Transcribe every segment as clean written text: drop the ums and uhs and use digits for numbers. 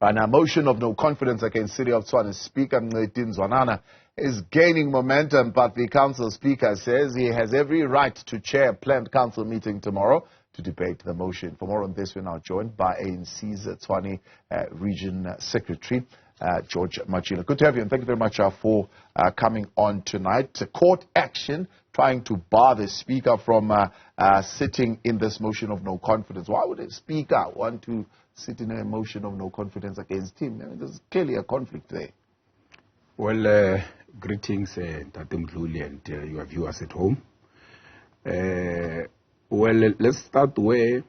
A motion of no confidence against City of Tshwane Speaker Mncedi Ndzwanana is gaining momentum, but the council speaker says he has every right to chair a planned council meeting tomorrow to debate the motion. For more on this, we're now joined by ANC's Tshwane Region Secretary, George Matjila. Good to have you, and thank you very much for coming on tonight. Court action trying to bar the speaker from sitting in this motion of no confidence. Why would a speaker want to sit in a motion of no confidence against him? I mean, there's clearly a conflict there. Well, greetings, Tate Mdluli, and your viewers at home. Well, let's start where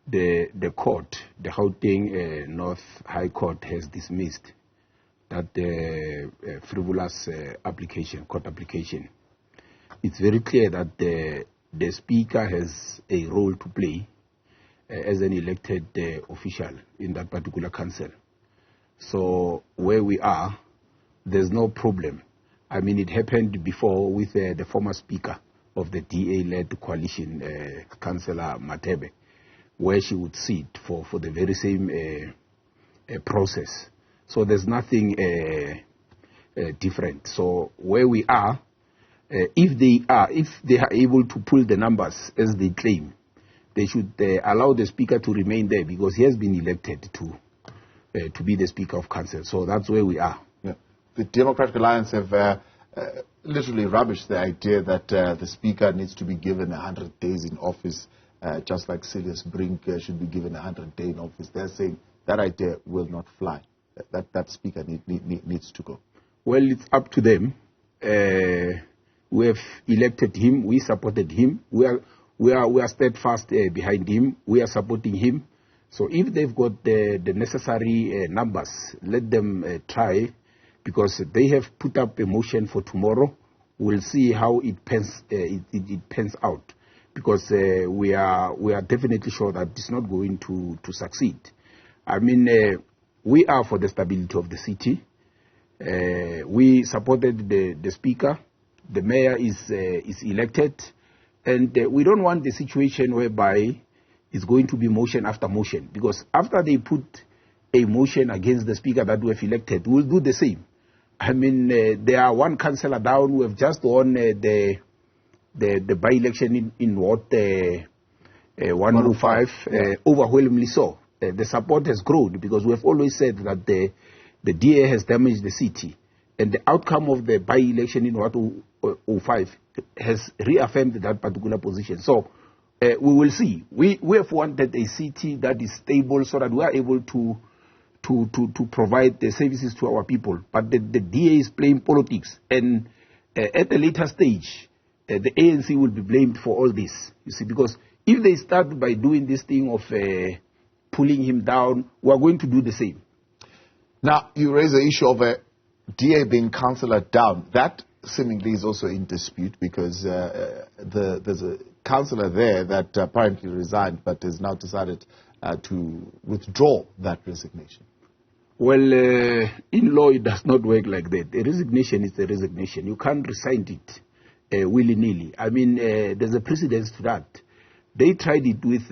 the court, the Gauteng North High Court, has dismissed that frivolous court application. It's very clear that the speaker has a role to play as an elected official in that particular council. So where we are, there's no problem. I mean, it happened before with the former speaker of the DA-led coalition, Councillor Matebe, where she would sit for the very same process. So there's nothing different. So where we are, if they are able to pull the numbers as they claim, they should allow the speaker to remain there, because he has been elected to be the Speaker of Council. So that's where we are. Yeah. The Democratic Alliance have literally rubbished the idea that the Speaker needs to be given 100 days in office, just like Silas Brink should be given 100 days in office. They're saying that idea will not fly. That Speaker needs to go. Well, it's up to them. We have elected him. We supported him. We are steadfast behind him. We are supporting him. So if they've got the necessary numbers, let them try, because they have put up a motion for tomorrow. We'll see how it pans out, because we are definitely sure that it's not going to succeed. I mean, we are for the stability of the city. We supported the speaker. The mayor is elected, and we don't want the situation whereby it's going to be motion after motion, because after they put a motion against the speaker that we have elected, we'll do the same. I mean, there are one councillor down who have just won the by-election in Ward 105, overwhelmingly so. The support has grown, because we have always said that the DA has damaged the city, and the outcome of the by-election in Ward 105 has reaffirmed that particular position. So we will see. We have wanted a city that is stable, so that we are able to provide the services to our people. But the DA is playing politics, and at a later stage, the ANC will be blamed for all this. You see, because if they start by doing this thing of pulling him down, we are going to do the same. Now, you raise the issue of a DA being councillor down. That seemingly is also in dispute, because there's a councillor there that apparently resigned, but has now decided to withdraw that resignation. Well, in law, it does not work like that. A resignation is a resignation. You can't resign it willy-nilly. I mean, there's a precedence to that. They tried it with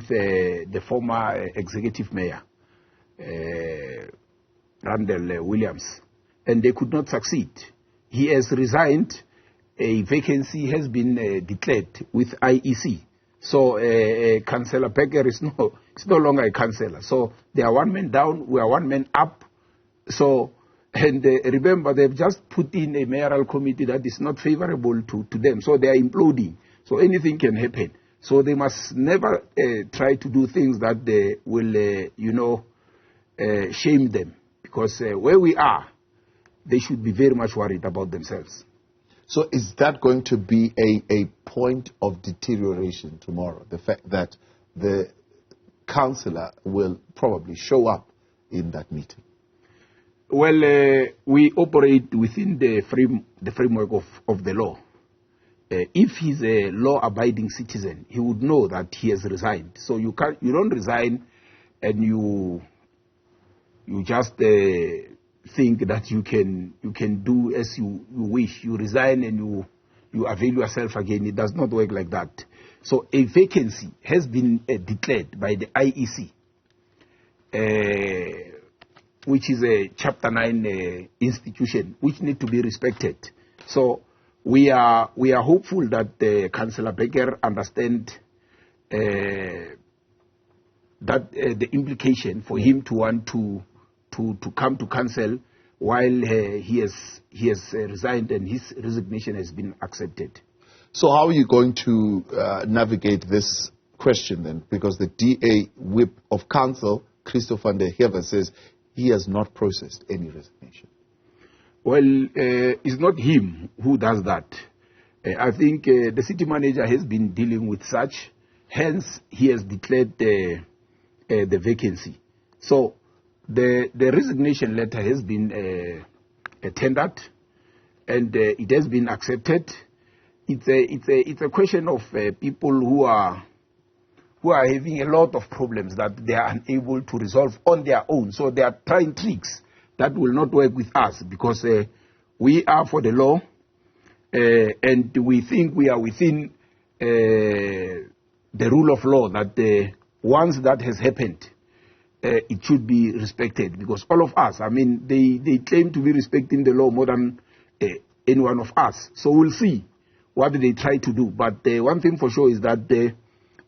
the former executive mayor, Randall Williams, and they could not succeed. He has resigned. A vacancy has been declared with IEC. So Councillor Becker is no longer a councillor. So they are one man down, we are one man up. So, and remember, they've just put in a mayoral committee that is not favorable to them. So they are imploding. So anything can happen. So they must never try to do things that will, shame them. Because where we are, they should be very much worried about themselves. So is that going to be a point of deterioration tomorrow? The fact that the councillor will probably show up in that meeting? Well, we operate within the framework of the law. If he's a law-abiding citizen, he would know that he has resigned. So you don't resign and you just think that you can do as you wish. You resign and you avail yourself again. It does not work like that. So a vacancy has been declared by the IEC. which is a Chapter 9 institution, which need to be respected. So we are hopeful that Councillor Becker understand that the implication for him to want to come to council while he has resigned and his resignation has been accepted. So how are you going to navigate this question then? Because the DA whip of council, Christopher Ndehever, says he has not processed any resignation. Well, it's not him who does that. I think the city manager has been dealing with such, hence he has declared the vacancy. So the resignation letter has been tendered and it has been accepted. It's a question of people who are having a lot of problems that they are unable to resolve on their own. So they are trying tricks that will not work with us, because we are for the law and we think we are within the rule of law, that once that has happened, it should be respected, because all of us, I mean, they claim to be respecting the law more than any one of us. So we'll see what they try to do. But one thing for sure is that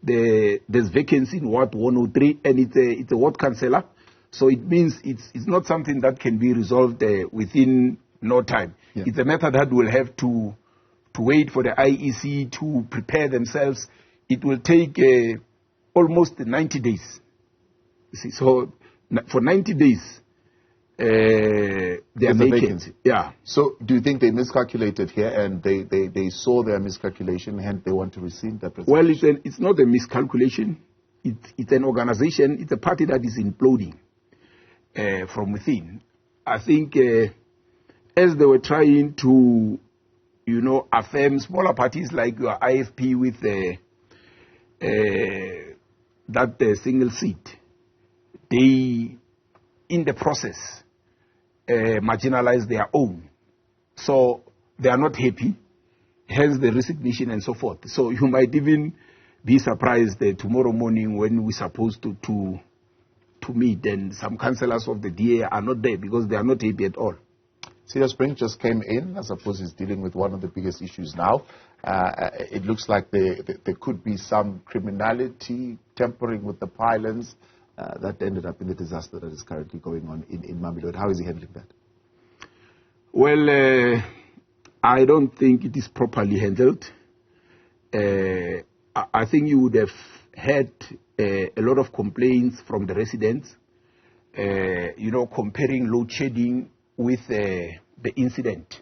there's vacancy in Ward 103, and it's a ward councillor. So it means it's not something that can be resolved within no time. Yeah. It's a matter that will have to wait for the IEC to prepare themselves. It will take almost 90 days. You see, so for 90 days, they are vacant. Yeah. So do you think they miscalculated here, and they saw their miscalculation, and they want to rescind that presentation? Well, it's not a miscalculation. It's an organization. It's a party that is imploding from within. I think as they were trying to, affirm smaller parties like your IFP with that single seat, they, in the process, marginalize their own. So they are not happy, hence the resignation and so forth. So you might even be surprised tomorrow morning when we're supposed to meet, and some councillors of the DA are not there because they are not happy at all. Cedar Spring just came in. I suppose he's dealing with one of the biggest issues now. It looks like there could be some criminality, tampering with the pylons, that ended up in the disaster that is currently going on in Mamelodi. How is he handling that? Well, I don't think it is properly handled. I think you would have had a lot of complaints from the residents, comparing load shedding with the incident.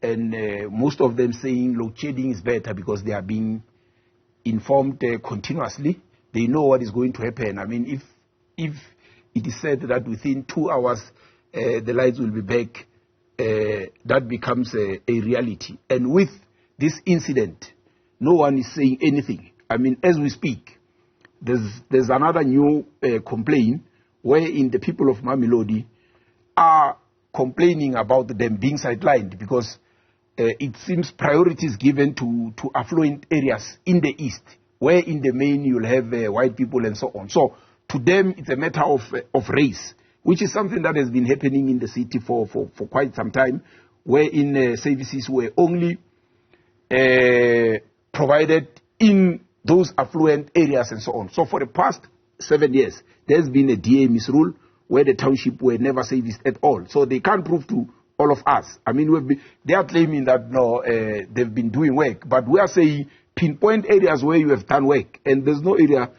And most of them saying load shedding is better because they are being informed continuously. They know what is going to happen. I mean, if it is said that within 2 hours the lights will be back, that becomes a reality. And with this incident, no one is saying anything. I mean, as we speak, there's another new complaint wherein the people of Mamelodi are complaining about them being sidelined because it seems priority is given to affluent areas in the east, where in the main you'll have white people and so on. So to them, it's a matter of race, which is something that has been happening in the city for quite some time, wherein services were only provided in those affluent areas and so on. So for the past 7 years, there's been a DA misrule where the township were never serviced at all. So they can't prove to all of us. I mean, they are claiming that no, they've been doing work, but we are saying pinpoint areas where you have done work, and there's no area,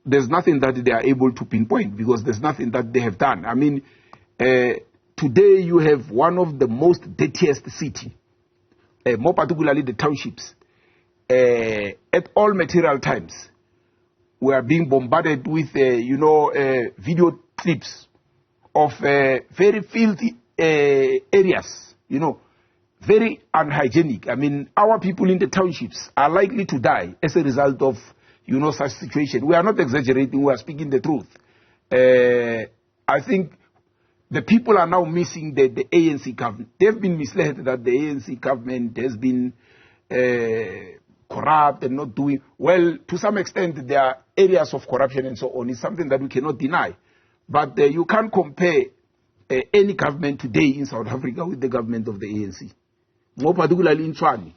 there's nothing that they are able to pinpoint because there's nothing that they have done. I mean, today you have one of the most dirtiest city, more particularly the townships. At all material times, we are being bombarded with, video clips of very filthy areas, very unhygienic. I mean, our people in the townships are likely to die as a result of, such situation. We are not exaggerating, we are speaking the truth. I think the people are now missing the ANC government. They've been misled that the ANC government has been corrupt and not doing well. To some extent, there are areas of corruption and so on. It's something that we cannot deny. But you can't compare any government today in South Africa with the government of the ANC. More particularly in Tshwane.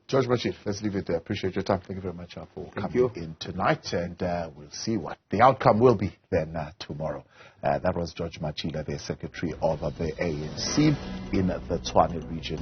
George Matjila, let's leave it there. Appreciate your time. Thank you very much for coming in tonight. And we'll see what the outcome will be then tomorrow. That was George Matjila, the Secretary of the ANC in the Tshwane region.